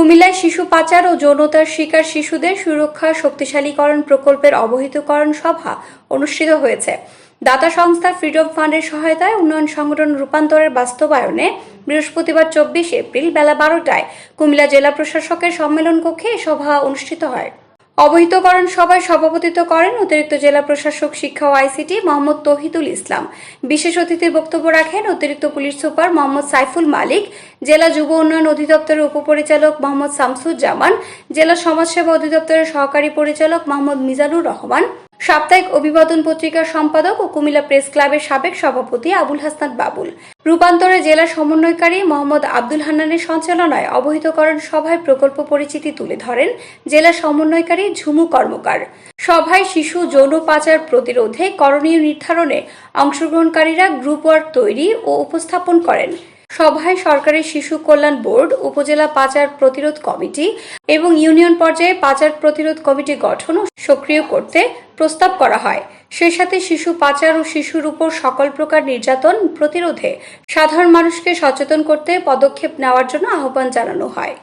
কুমিল্লায় শিশু পাচার ও যৌনতার শিকার শিশুদের সুরক্ষা শক্তিশালীকরণ প্রকল্পের অবহিতকরণ সভা অনুষ্ঠিত হয়েছে। দাতা সংস্থা ফ্রিডম ফান্ডের সহায়তায় উন্নয়ন সংগঠন রূপান্তরের বাস্তবায়নে বৃহস্পতিবার 24 এপ্রিল বেলা 12টায় কুমিল্লা জেলা প্রশাসকের সম্মেলন কক্ষে এ সভা অনুষ্ঠিত হয়। অবহিতকরণ সভায় সভাপতিত্ব করেন অতিরিক্ত জেলা প্রশাসক শিক্ষা ও আইসিটি মোহাম্মদ তৌহিদুল ইসলাম। বিশেষ অতিথির বক্তব্য রাখেন অতিরিক্ত পুলিশ সুপার মোহাম্মদ সাইফুল মালিক, জেলা যুব উন্নয়ন অধিদপ্তরের উপপরিচালক মোহাম্মদ শামসুজ্জামান, জেলা সমাজসেবা অধিদপ্তরের সহকারী পরিচালক মোহাম্মদ মিজানুর রহমান, সাপ্তাহিক অভিবাদন পত্রিকার সম্পাদক ও কুমিল্লা প্রেস ক্লাবের সাবেক সভাপতি আবুল হাসনাত বাবুল। রূপান্তরে জেলা সমন্বয়কারী মোহাম্মদ আব্দুল হান্নানের সঞ্চালনায় অবহিতকরণ সভায় প্রকল্প পরিচিতি তুলে ধরেন জেলা সমন্বয়কারী ঝুমু কর্মকার। সভায় শিশু যৌন পাচার প্রতিরোধে করণীয় নির্ধারণে অংশগ্রহণকারীরা গ্রুপ ওয়ার্ক তৈরি ও উপস্থাপন করেন। সভায় সরকারি শিশু কল্যাণ বোর্ড, উপজেলা পাচার প্রতিরোধ কমিটি এবং ইউনিয়ন পর্যায়ে পাচার প্রতিরোধ কমিটি গঠন ও সক্রিয় করতে প্রস্তাব করা হয়। সেই সাথে শিশু পাচার ও শিশুর উপর সকল প্রকার নির্যাতন প্রতিরোধে সাধারণ মানুষকে সচেতন করতে পদক্ষেপ নেওয়ার জন্য আহ্বান জানানো হয়।